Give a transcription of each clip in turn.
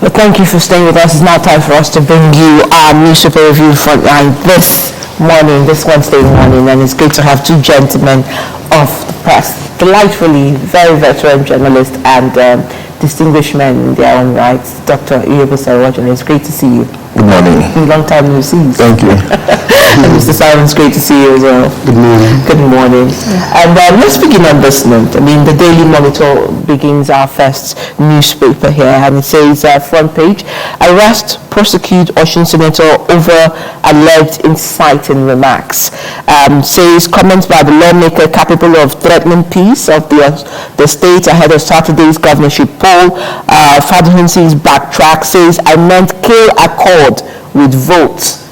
Well, thank you for staying with us. It's now time for us to bring you our newspaper review frontline this morning, this Wednesday morning, and it's great to have two gentlemen of the press, delightfully very veteran journalists and distinguished men in their own rights. Dr. Musa, it's great to see you. Good morning. Long time no see. Thank you. And Mr. Simon, it's great to see you as well. Good morning. Good morning. And let's begin on this note. I mean, the Daily Monitor begins our first newspaper here, and it says, front page, arrest, prosecute Osun Senator over alleged inciting remarks. Says comments by the lawmaker capable of threatening peace of the state ahead of Saturday's governorship poll. Fadhun says backtrack, says, I meant kill accord with votes.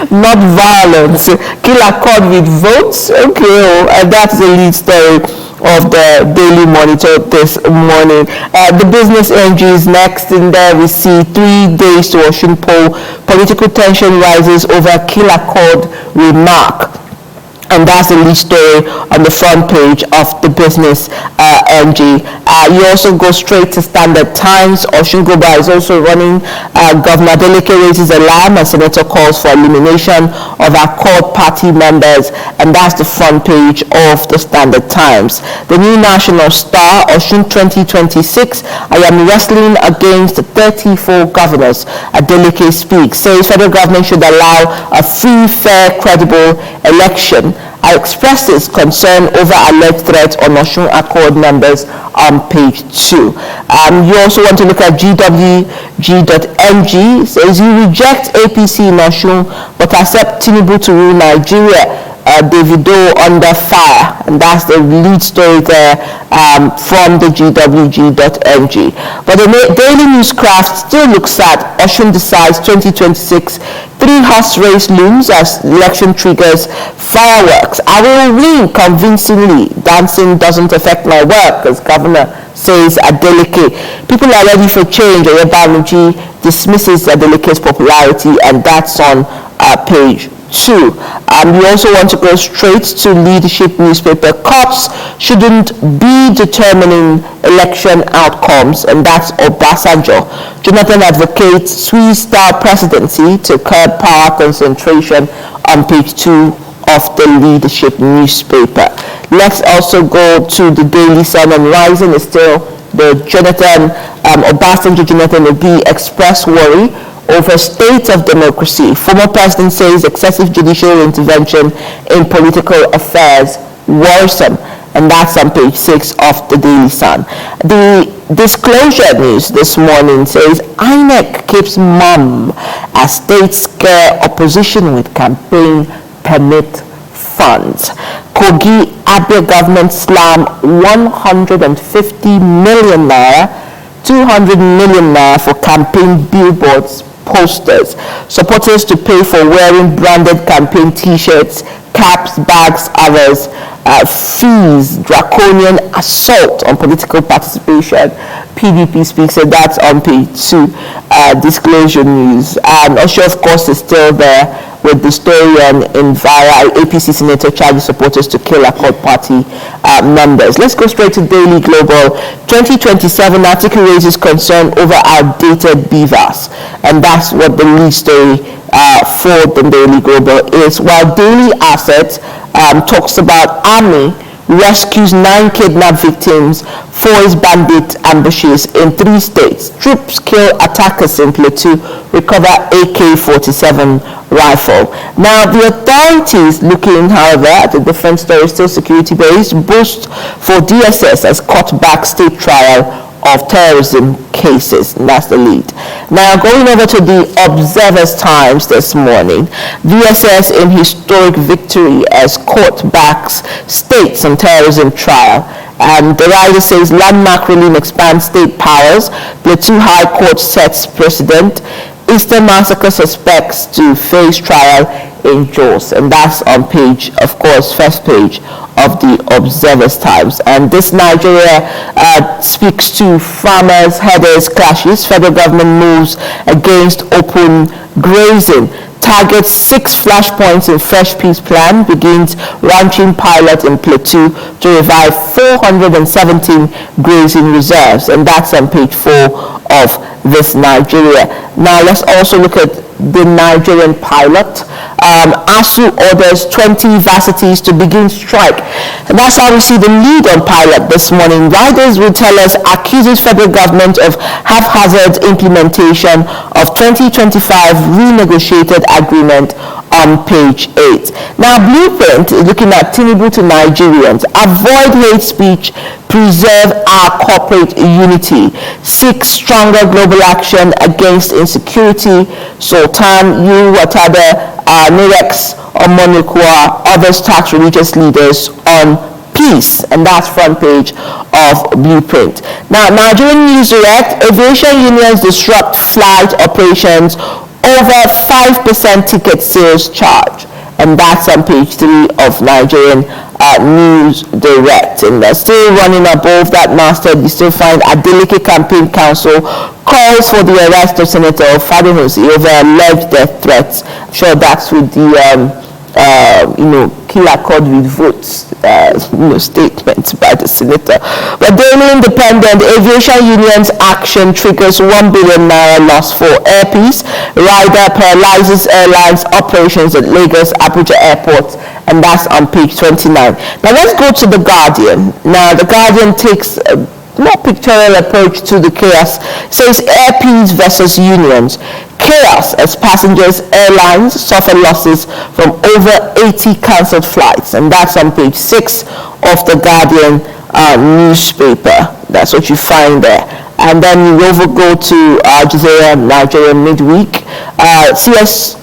Not violence. Kill accord with votes. Okay, and that's the lead story of the Daily Monitor this morning. The business NG is next. In there we see 3 days to Osun poll. Political tension rises over kill accord remark. And that's the lead story on the front page of the business NG. You also go straight to Standard Times. Osun Global is also running. Governor Adeleke raises alarm and Senator calls for elimination of Accord party members. And that's the front page of the Standard Times. The new national star, Osun 2026. I am wrestling against 34 governors. Adeleke speaks. Says federal government should allow a free, fair, credible election. I expressed his concern over alleged threats on Osun Accord members on page 2. You also want to look at gwg.ng. It says you reject APC in Osun but accept Tinubu to rule Nigeria. Davido under fire, and that's the lead story there from the gwg.ng. But the Daily Newscraft still looks at Osun decides 2026 3-horse race looms as election triggers fireworks. I will win convincingly. Dancing doesn't affect my work, as Governor says Adeleke. People are ready for change. Oyebanuji dismisses Adeleke's popularity, and that's on page 2. You also want to go straight to leadership newspaper. Cops shouldn't be determining election outcomes, and that's Obasanjo. Jonathan advocates Swiss-style presidency to curb power concentration on page 2 of the leadership newspaper. Let's also go to the Daily Sun, and rising is still the Obasanjo Jonathan Obi express worry over state of democracy. Former president says excessive judicial intervention in political affairs worrisome, and that's on page 6 of the Daily Sun. The disclosure news this morning says INEC keeps mum as states scare opposition with campaign permit funds. Kogi Abia government slam 150 million naira, 200 million naira for campaign billboards, posters. Supporters to pay for wearing branded campaign t-shirts, caps, bags, others. Fees, draconian assault on political participation. PDP speaks, and that's on page 2. Disclosure news. And Osho, of course, is still there with the story on Envira. APC Senator charges supporters to kill Accord Party members. Let's go straight to Daily Global. 2027 article raises concern over outdated beavers, and that's what the lead story for the Daily Global is. While Daily Assets talks about Army rescues 9 kidnapped victims, 4 bandit ambushes in 3 states. Troops kill attackers in Plateau, recover AK-47 rifle. Now, the authorities looking, however, at the different stories, still security-based, boost for DSS as cut back state trial of terrorism cases. And that's the lead. Now, going over to the Observer's Times this morning, VSS in historic victory as court backs states on terrorism trial. And the writer says landmark ruling expands state powers. Plateau High Court sets precedent. Eastern massacre suspects to face trial in Jos, and that's on page, of course, first page of the Observer's Times. And this Nigeria speaks to farmers, herders clashes. Federal government moves against open grazing. Targets 6 flashpoints in Fresh Peace Plan. Begins ranching pilot in Plateau to revive 417 grazing reserves, and that's on page 4 of this Nigeria. Now let's also look at the Nigerian pilot. ASU orders 20 varsities to begin strike. And that's how we see the lead on pilot this morning. Riders retailers accuses federal government of haphazard implementation of 2025 renegotiated agreement on page 8. Now, Blueprint is looking at Tinubu to Nigerians. Avoid hate speech, preserve our corporate unity. Seek stronger global action against insecurity. Sultan, U, Watada, Nirex, Omonukwa, others tax religious leaders on peace, and that's front page of Blueprint. Now, Nigerian News Direct, aviation unions disrupt flight operations over 5% ticket sales charge, and that's on page 3 of Nigerian News Direct. And they're still running above that masthead. You still find Adeleke Campaign Council calls for the arrest of Senator Fadohosi over alleged death threats. I'm sure that's with the kill accord with votes statement by the senator. But Daily Independent, aviation unions action triggers 1 billion naira loss for Air Peace. Rider paralyzes airlines operations at Lagos Abuja airports, and that's on page 29. Now let's go to The Guardian. Now The Guardian takes a more pictorial approach to the chaos. It says Air Peace versus unions. Chaos as passengers, airlines suffer losses from over 80 cancelled flights, and that's on page 6 of the Guardian newspaper. That's what you find there. And then you go to Al Jazeera Nigeria midweek. CSO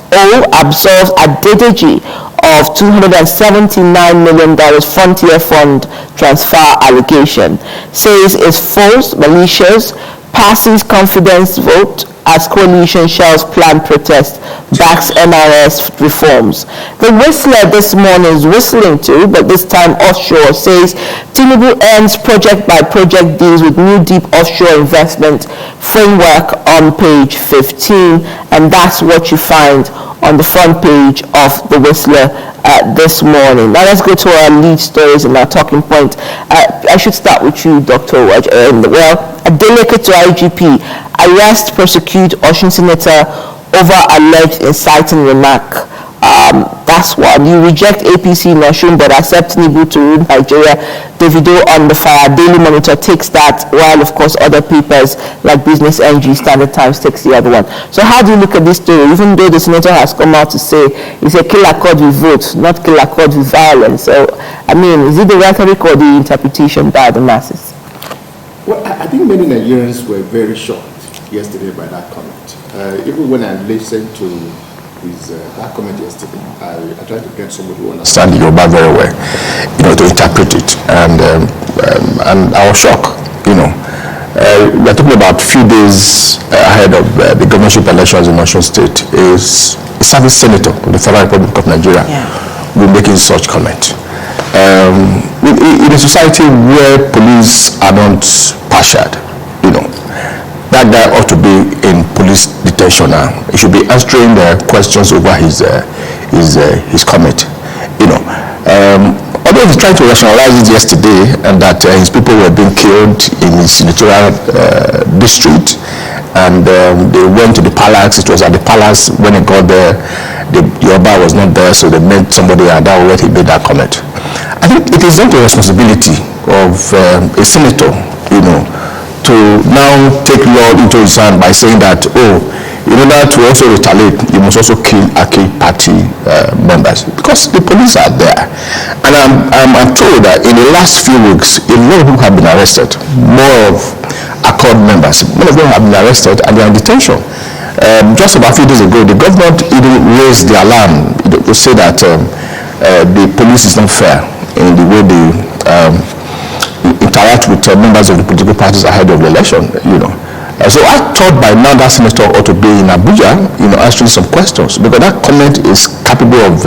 absolves Adedeji of $279 million Frontier Fund transfer allegation. Says it's false, malicious, passes confidence vote as coalition shells planned protest, backs NRS reforms. The Whistler this morning is whistling too, but this time offshore, says Tinubu ends project by project deals with new deep offshore investment framework on page 15, and that's what you find on the front page of the Whistler this morning. Now let's go to our lead stories and our talking point. I should start with you, Dr. Waj. Well, Adeleke to IGP, arrest, prosecute Osun Senator over alleged inciting remark. That's one. You reject APC in Osun but accept Tinubu to rule Nigeria. Davido on the fire. Daily Monitor takes that, while of course other papers like Business NG, Standard Times takes the other one. So how do you look at this story? Even though the senator has come out to say it's a kill accord with votes, not kill accord with violence. So, I mean, is it the rhetoric or the interpretation by the masses? Well, I think many Nigerians were very shocked yesterday by that comment. Even when I listened to that comment yesterday, I tried to get somebody who understands Yoruba very well, to interpret it, and I was shocked. We're talking about a few days ahead of the governorship elections in Osun State. Is a service senator of the Federal Republic of Nigeria will be making such comment. In a society where police are not partial, that guy ought to be in police detention now. He should be answering the questions over his comment. Although he's trying to rationalize it yesterday, and that his people were being killed in his senatorial district, and they went to the palace. It was at the palace when he got there. The Yoruba was not there, so they met somebody, and that was where he made that comment. I think it is not the responsibility of a senator, to now take law into his hand by saying that, in order to also retaliate, you must also kill Aki party members, because the police are there. And I'm told that in the last few weeks, a lot of people have been arrested, more of Accord members. Many of them have been arrested and they are in detention. Just about a few days ago, the government even raised the alarm to say that the police is not fair in the way they interact with members of the political parties ahead of the election, So I thought by now that senator ought to be in Abuja, answering some questions, because that comment is capable of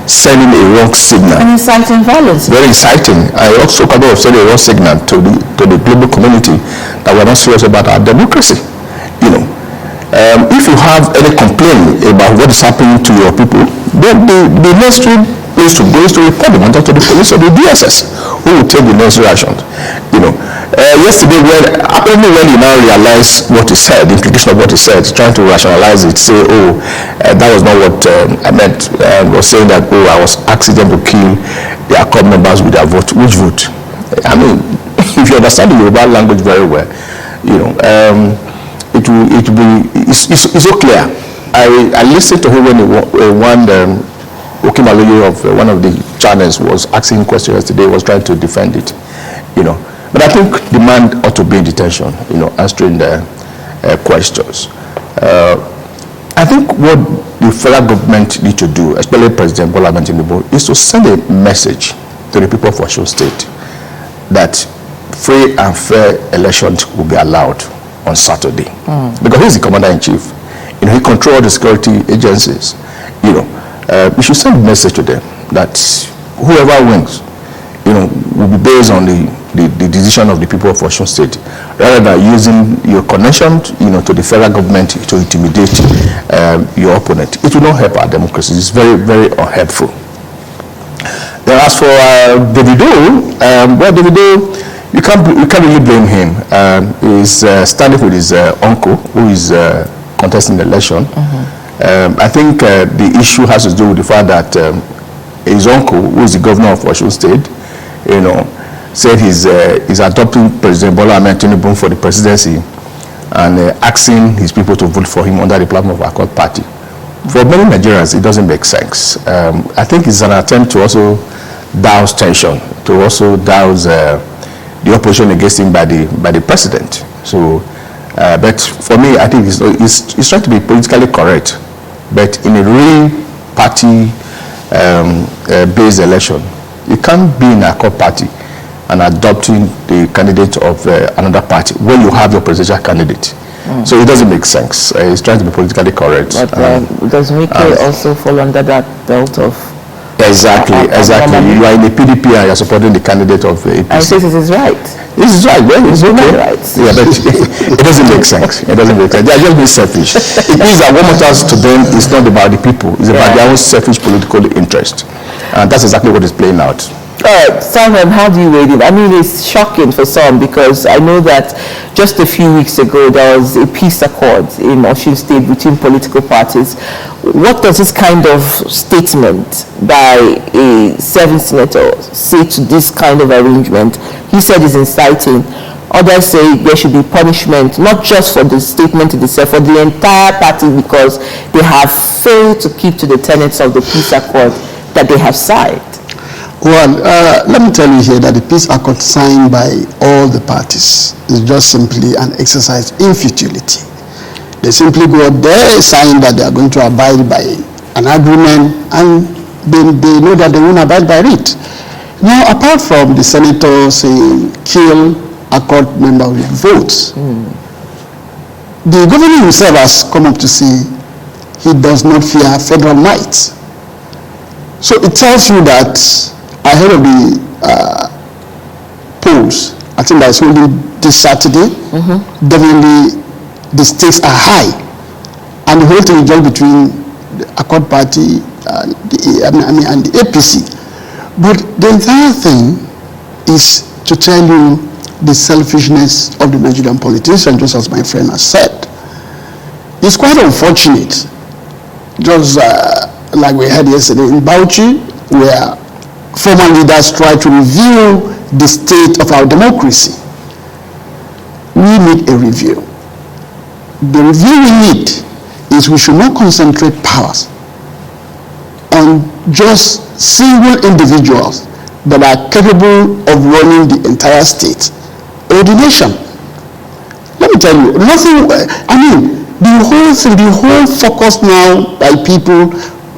sending a wrong signal. And inciting violence. Very inciting. I also capable of sending a wrong signal to the global community that we're not serious about our democracy. If you have any complaint about what is happening to your people, then the necessary place to go is to report the matter to the police or the DSS, who will take the necessary actions? Yesterday, when he now realized what he said, the implication of what he said, trying to rationalize it, say, that was not what I meant, was saying that, I was asking them to kill their club members with their vote. Which vote? I mean, if you understand the Yoruba language very well, it's so clear. I listened to him when one Okimaloye of one of the channels was asking questions yesterday, was trying to defend it, But I think the man ought to be in detention, answering the questions. I think what the federal government need to do, especially President Bola Ahmed Tinubu, is to send a message to the people of Osun State that free and fair elections will be allowed on Saturday. Because he's the commander-in-chief. He controls the security agencies. We should send a message to them that whoever wins, will be based on the decision of the people of Osun State, rather than using your connection, to the federal government to intimidate your opponent. It will not help our democracy. It's very, very unhelpful. Then as for Davido, Davido, you can't really blame him. He's standing with his uncle, who is contesting the election. I think the issue has to do with the fact that his uncle, who is the governor of Osun State, said he's adopting President Bola Ahmed Tinubu for the presidency and asking his people to vote for him under the platform of Accord Party. For many Nigerians, it doesn't make sense. I think it's an attempt to also douse tension, to also douse the opposition against him by the president. So, but for me, I think it's trying to be politically correct, but in a real party based election, you can't be in a Accord Party and adopting the candidate of another party when you have your presidential candidate. So it doesn't make sense. It's trying to be politically correct. But does Wike also fall under that belt of... Exactly. You are in the PDP and you're supporting the candidate of the APC. And says it is right. This is right. Well, it's okay. Right. Yeah, but it doesn't make sense. They are just being selfish. It means that what matters to them is not about the people. It's about their own selfish political interest. And that's exactly what is playing out. Simon, how do you rate it? I mean, it's shocking for some, because I know that just a few weeks ago there was a peace accord in Osun State between political parties. What does this kind of statement by a 7th senator say to this kind of arrangement? He said it's inciting. Others say there should be punishment, not just for the statement itself, for the entire party, because they have failed to keep to the tenets of the peace accord that they have signed. Well, let me tell you here that the peace accord signed by all the parties is just simply an exercise in futility. They simply go out there, sign that they are going to abide by an agreement, and they know that they won't abide by it. Now, apart from the senator saying, kill accord member with votes, the governor himself has come up to say he does not fear federal might. So it tells you that ahead of the polls, I think that's only this Saturday, definitely the stakes are high. And the whole thing is just between the Accord Party and the APC. But the entire thing is to tell you the selfishness of the Nigerian politician, just as my friend has said. It's quite unfortunate, just like we had yesterday in Bauchi, where former leaders try to review the state of our democracy. We need a review. The review we need is we should not concentrate powers on just single individuals that are capable of running the entire state or the nation. Let me tell you, the whole thing, the whole focus now by people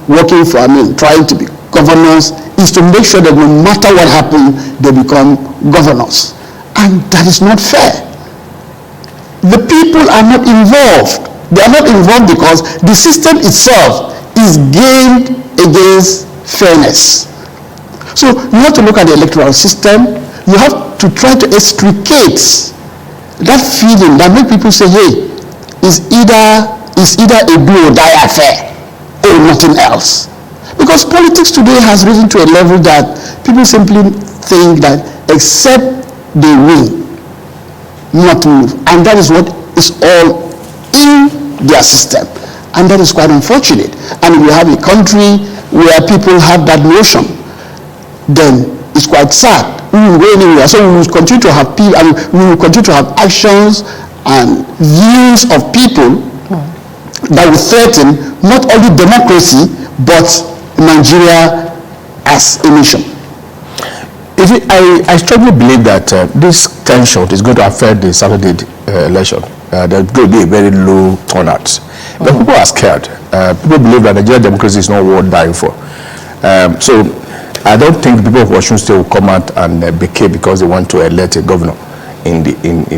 working for, trying to be governors, is to make sure that no matter what happens, they become governors. And that is not fair. The people are not involved. They are not involved because the system itself is gained against fairness. So you have to look at the electoral system. You have to try to extricate that feeling that makes people say, hey, it's either a do or die affair or nothing else. Because politics today has risen to a level that people simply think that except they will not move. And that is what is all in their system. And that is quite unfortunate. And we have a country where people have that notion, then it's quite sad. We will go anywhere. So we will continue to have people, and we will continue to have actions and views of people that will threaten not only democracy, but Nigeria as a nation. I strongly believe that this tension is going to affect the Saturday election. There's going to be a very low turnout. But people are scared. People believe that Nigerian democracy is not worth dying for. So I don't think the people of Osun State will come out and vacate because they want to elect a governor in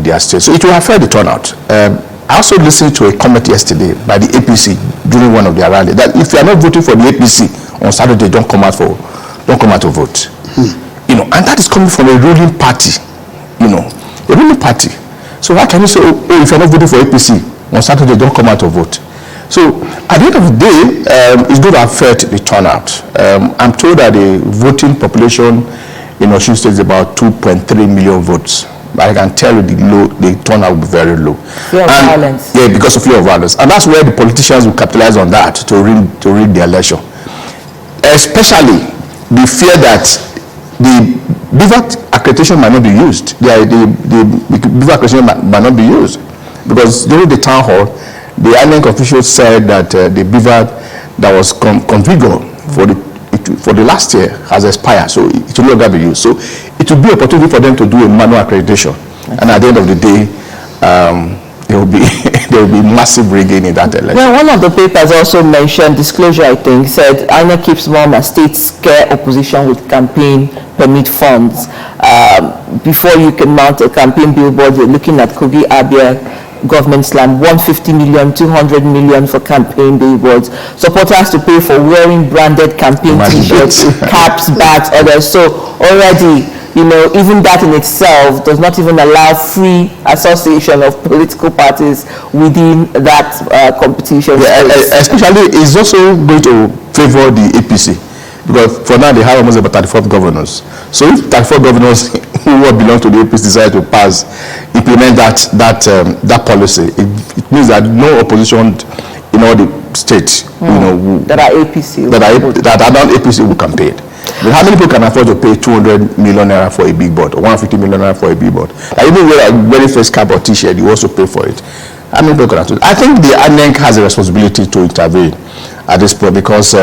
their state. So it will affect the turnout. I also listened to a comment yesterday by the APC during one of their rallies that if you are not voting for the APC on Saturday, don't come out to vote. You know, and that is coming from a ruling party. You know, a ruling party. So how can you say, oh, if you're not voting for APC on Saturday, don't come out to vote? So at the end of the day, it's going to affect the turnout. I'm told that the voting population in Osun State is about 2.3 million votes. But I can tell you the turnout will be very low. Fear of violence. Yeah, because of fear of violence. And that's where the politicians will capitalize on that to rig the election. Especially the fear that the beaver accreditation might not be used. The beaver accreditation might not be used. Because during the town hall, the INEC officials said that the beaver that was configured for the last year has expired, so it will no longer be used. So it will be an opportunity for them to do a manual accreditation. And at the end of the day, there will be massive rigging in that election. Well, one of the papers also mentioned disclosure, I think, said INEC keeps mum and state scare opposition with campaign permit funds. Before you can mount a campaign billboard, you're looking at Kogi Abia government slam 150 million, 200 million for campaign billboards. Supporters to pay for wearing branded campaign t-shirts, caps, bags, others. So already, you know, even that in itself does not even allow free association of political parties within that competition. Yeah, especially, it's also going to favor the APC. Because for now they have almost about 34 governors. So if 34 governors who belong to the APC decide to implement that policy, it means that no opposition in all the states, that are APC, that are non-APC will campaign. But how many people can afford to pay 200 million naira for a big board or 150 million naira for a big board? Like even wear a very first cap or T-shirt, you also pay for it. How many people can afford? I think the INEC has a responsibility to intervene at this point because.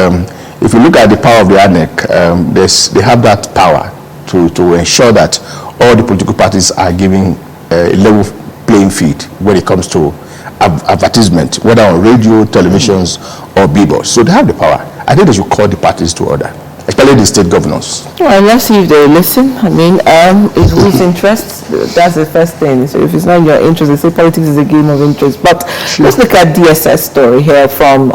If you look at the power of the INEC, they have that power to ensure that all the political parties are giving a level playing field when it comes to advertisement, whether on radio, televisions, or billboards. So they have the power. I think they should call the parties to order, especially the state governors. Well, let's see if they listen. I mean, it's whose interest? That's the first thing. So if it's not in your interest, they say politics is a game of interest. But let's look at DSS story here from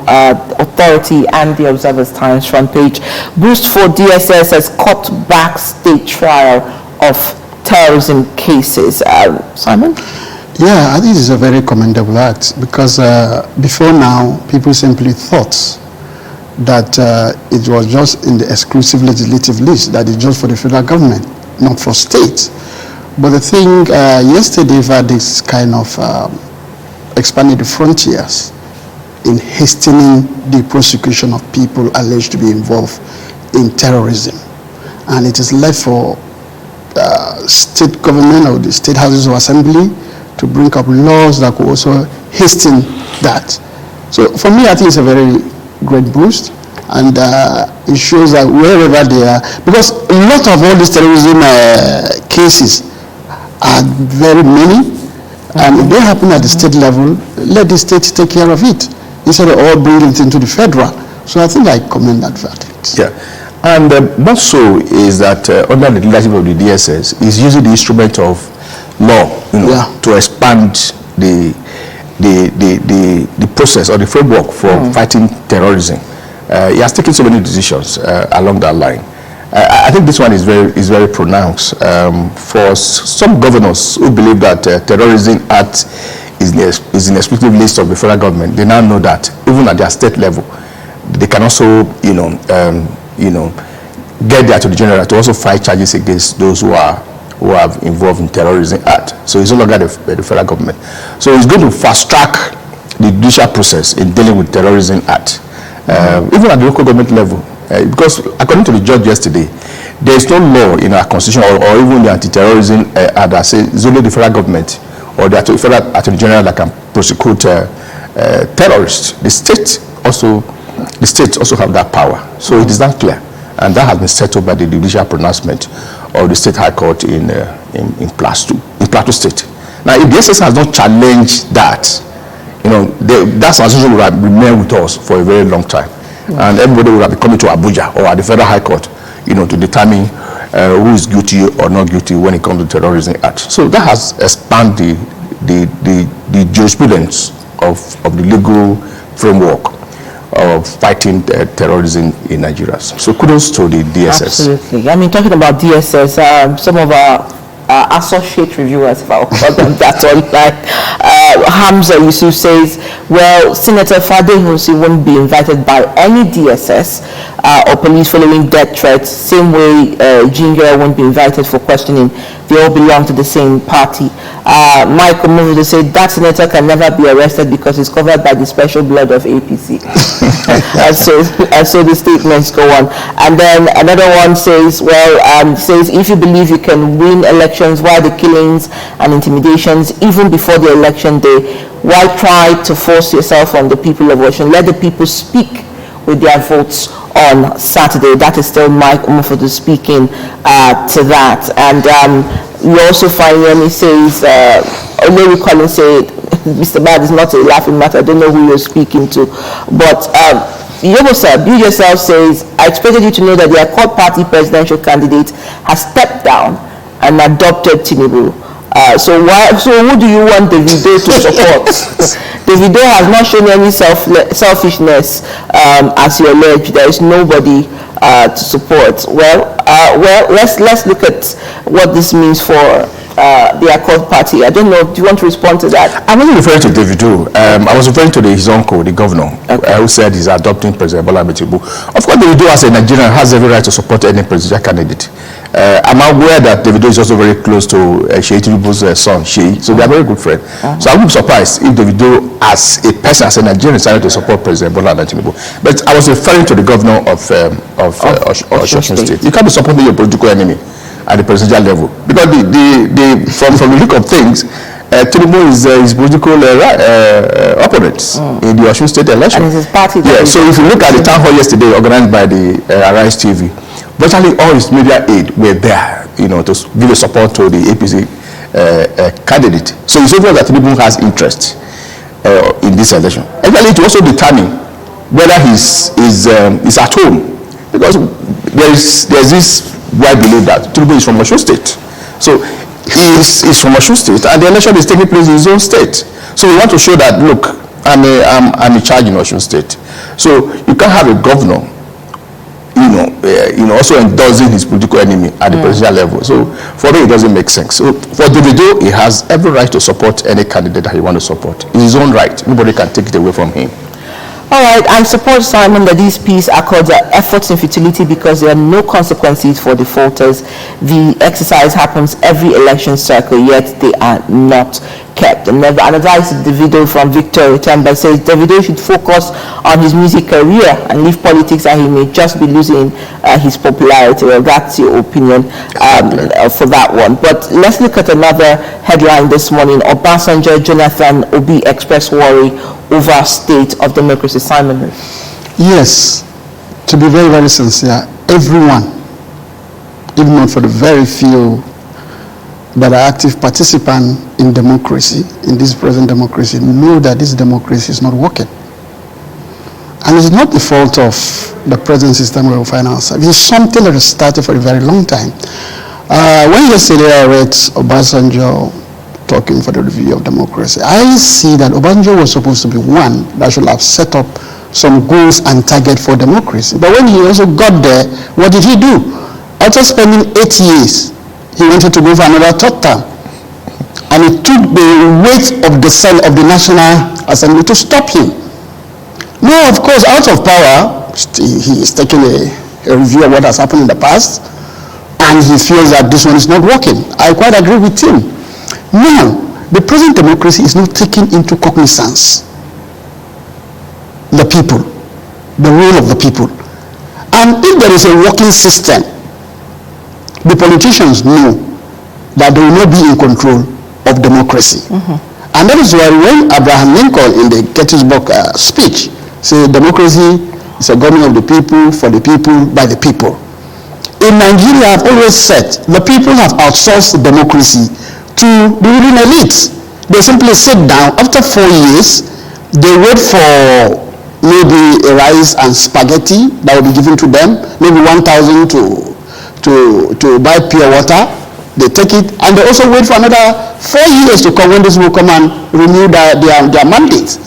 Authority and the Observer's Times front page. Boost for DSS has cut back state trial of terrorism cases. Simon? Yeah, I think it's a very commendable act because before now, people simply thought that it was just in the exclusive legislative list, that it's just for the federal government, not for states. But the thing, yesterday, this kind of expanded the frontiers in hastening the prosecution of people alleged to be involved in terrorism. And it is left for state government or the state houses of assembly to bring up laws that could also hasten that. So for me, I think it's a very great boost, and it shows that wherever they are, because a lot of all these terrorism cases are very many, and if they happen at the state level, let the state take care of it instead of all bringing it into the federal. So I think I commend that verdict. Yeah, and more so is that under the leadership of the DSS is using the instrument of law, to expand the process or the framework for fighting terrorism. He has taken so many decisions along that line. I think this one is very pronounced. For some governors who believe that terrorism act is in the exclusive list of the federal government, they now know that even at their state level, they can also, get the Attorney General to also fight charges against those who are who are involved in terrorism act. So it's no longer the federal government. So it's going to fast track the judicial process in dealing with terrorism act, even at the local government level. Because according to the judge yesterday, there is no law in our constitution or even the anti-terrorism act that says it's only the federal government or the federal attorney general that can prosecute terrorists. The state also have that power. So it is not clear, and that has been settled by the judicial pronouncement of the State High Court in Plateau State. Now, if the SS has not challenged that, that transition will have remained with us for a very long time, and everybody will have been coming to Abuja or at the Federal High Court, to determine who is guilty or not guilty when it comes to terrorism act. So that has expanded the jurisprudence of the legal framework of fighting terrorism in Nigeria. So kudos to the DSS. Absolutely. I mean, talking about DSS, some of our associate reviewers, if I'll call them that online, Hamza Yusuf says, well, Senator Fadehosi won't be invited by any DSS or police following death threats, same way Ginger won't be invited for questioning. They all belong to the same party. Michael Musa said that senator can never be arrested because he's covered by the special blood of APC. and so the statements go on. And then another one says, says if you believe you can win elections, why the killings and intimidations even before the election day? Why try to force yourself on the people of Washington? Let the people speak with their votes on Saturday. That is still Mike Umufodu speaking to that. And you also find when he says, Olori Collins said, Mr. Bad is not a laughing matter. I don't know who you're speaking to. But Yobosa, you yourself says, I expected you to know that the Accord Party presidential candidate has stepped down and adopted Tinubu. So who do you want Davido to support? Davido has not shown any selfishness, as you allege. There is nobody to support. Let's look at what this means for the Accord Party. I don't know. Do you want to respond to that? I wasn't referring to Davido. I was referring to his uncle, the governor, who said he's adopting President Bola Ahmed Tinubu. Of course, Davido, as a Nigerian, has every right to support any presidential candidate. I'm aware that Davido is also very close to Sheyi Tinubu's son, Sheyi, so they are very good friends. So I would be surprised if Davido, as a person, as a Nigerian, decided to support President Bola Ahmed Tinubu. But I was referring to the governor of Osun State. You can't be supporting your political enemy at the presidential level, because from the look of things, Tinubu is his political opponents in the Osun State election. And his party. Yeah. So if you look at the town hall yesterday, organized by the Arise TV, virtually all his media aid were there, to give a support to the APC candidate. So it's obvious that Tinubu has interest in this election. Actually, it will also determine whether he's at home, because there's this wide belief that Tinubu is from Osun State. So he's from Osun State, and the election is taking place in his own state. So we want to show that, look, I'm in charge in Osun State. So you can't have a governor also endorsing his political enemy at the presidential level. So for me, it doesn't make sense. So for Davido, he has every right to support any candidate that he wants to support. It's his own right. Nobody can take it away from him. All right, I support Simon that these peace accords are efforts in futility because there are no consequences for defaulters. The exercise happens every election cycle, yet they are not kept. And advice to Davido from Victor Temba says Davido should focus on his music career and leave politics, and he may just be losing his popularity. Well, that's your opinion for that one. But let's look at another headline this morning. Obasanjo Jonathan Obi express worry over state of democracy. Simon. Yes, to be very, very sincere, everyone, even not for the very few that are active participants in democracy, in this present democracy, know that this democracy is not working. And it's not the fault of the present system we find ourselves. It's something that has started for a very long time. When yesterday I read Obasanjo talking for the review of democracy, I see that Obasanjo was supposed to be one that should have set up some goals and target for democracy. But when he also got there, what did he do? After spending 8 years, he wanted to go for another third term. And it took the weight of the cell of the National Assembly to stop him. Now, of course, out of power, he is taking a review of what has happened in the past, and he feels that this one is not working. I quite agree with him. Now, the present democracy is not taking into cognizance the people, the role of the people. And if there is a working system, the politicians know that they will not be in control of democracy. And that is why when Abraham Lincoln in the Gettysburg speech said democracy is a government of the people, for the people, by the people. In Nigeria, I've always said the people have outsourced democracy to the ruling elites. They simply sit down after 4 years, they wait for maybe a rice and spaghetti that will be given to them, maybe 1,000 to buy pure water. They take it, and they also wait for another 4 years to come when this will come and renew their mandates.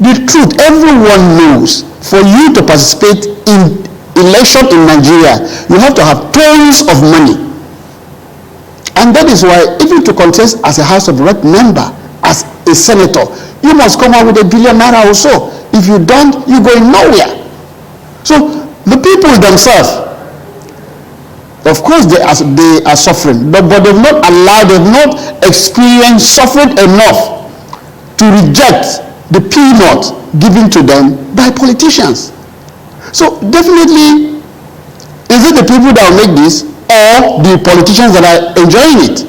The truth, everyone knows, for you to participate in election in Nigeria, you have to have tons of money. And that is why, even to contest as a House of Rep member, as a senator, you must come out with ₦1 billion or so. If you don't, you go nowhere. So the people themselves, of course they are suffering, but they've not allowed, they've not experienced suffering enough to reject the peanut given to them by politicians. So definitely, is it the people that will make this, or the politicians that are enjoying it?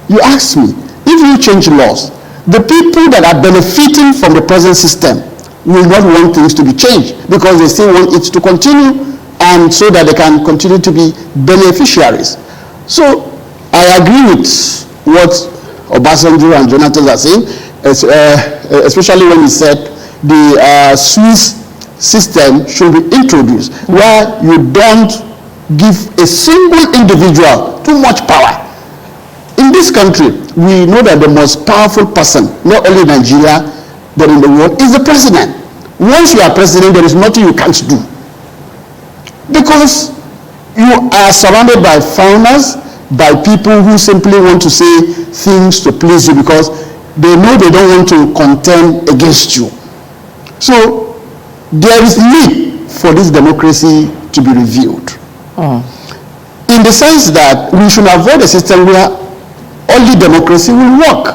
You ask me, if you change laws, the people that are benefiting from the present system will not want things to be changed because they still want it to continue, and so that they can continue to be beneficiaries. So I agree with what Obasanjo and Jonathan are saying, especially when he said the Swiss system should be introduced, where you don't give a single individual too much power. In this country, we know that the most powerful person, not only in Nigeria, but in the world, is the president. Once you are president, there is nothing you can't do. Because you are surrounded by foreigners, by people who simply want to say things to please you because they know they don't want to contend against you. So there is need for this democracy to be reviewed. In the sense that we should avoid a system where only democracy will work.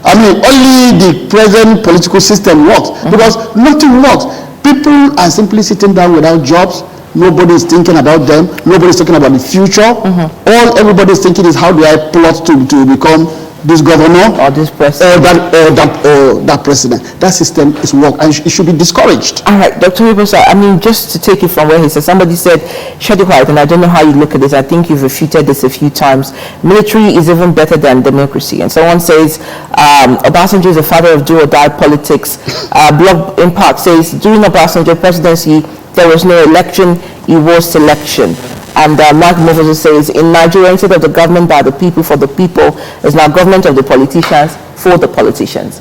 I mean, only the present political system works, because nothing works. People are simply sitting down without jobs. Nobody is thinking about them. Nobody is talking about the future. All everybody is thinking is, how do I plot to become this governor or this president, that president. That system is work, and it should be discouraged. All right, Dr. Musa, I mean, just to take it from where he said, somebody said, shed it white, and I don't know how you look at this. I think you've refuted this a few times. Military is even better than democracy. And someone says, Obasanjo is a father of do-or-die politics. Blog Impact says, during Obasanjo presidency, there was no election, it was selection. And Mark Moses says, in Nigeria, instead of the government by the people for the people, it's now government of the politicians for the politicians.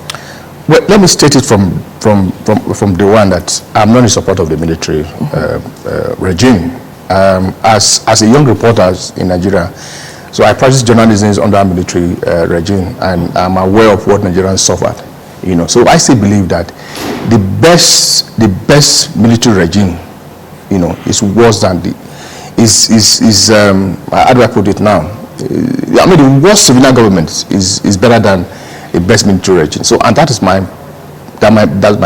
Well, let me state it from the one that I'm not in support of the military regime. As a young reporter in Nigeria, so I practice journalism under a military regime, and I'm aware of what Nigerians suffered. You know, so I still believe that the best military regime, you know, is worse than how do I put it now? I mean, the worst civilian government is better than the best military regime. So, and that's my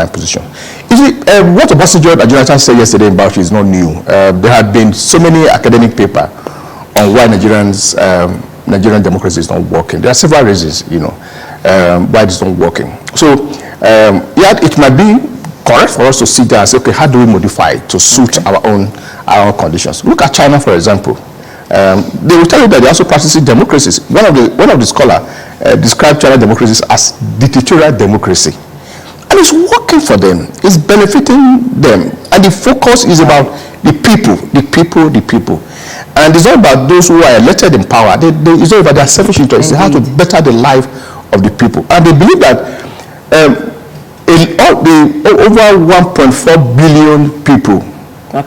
position. You see, what Obasanjo and Jonathan said yesterday about it is not new. There had been so many academic papers on why Nigerian democracy is not working. There are several reasons, you know, why it's not working. So, yeah, it might be correct for us to sit there and say, okay, how do we modify it to suit our own conditions? Look at China, for example. They will tell you that they're also practicing democracies. One of the scholars described China democracies as dictatorial democracy. And it's working for them. It's benefiting them. And the focus is about the people. And it's not about those who are elected in power. It's not about their selfish interests. They have to better the life of the people. And they believe that over 1.4 billion people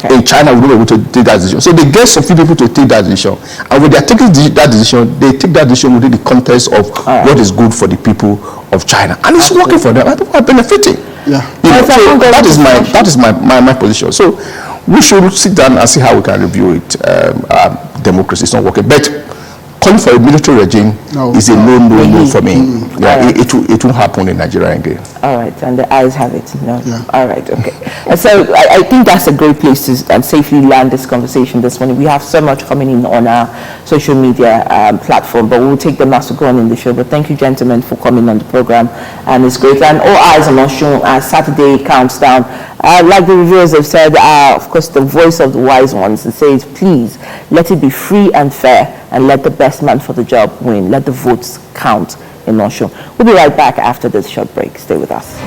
in China will be able to take that decision. So they get some few people to take that decision. And when they are taking that decision, they take that decision within the context of what is good for the people of China. And it's working for them. And people are benefiting. Yeah. You know, so that is my position. So we should sit down and see how we can review it. democracy. It's not working. But calling for a military regime is a no for me. Yeah, it won't happen in Nigeria again. All right, and the eyes have it. No. Yeah. All right, okay. And so I think that's a great place to safely land this conversation this morning. We have so much coming in on our social media platform, but we'll take them as we go on in the show. But thank you, gentlemen, for coming on the program, and it's great. And all eyes are on show as Saturday counts down. Like the reviewers have said, of course, the voice of the wise ones, it says, please let it be free and fair, and let the best man for the job win. Let the votes count in Osun. We'll be right back after this short break. Stay with us.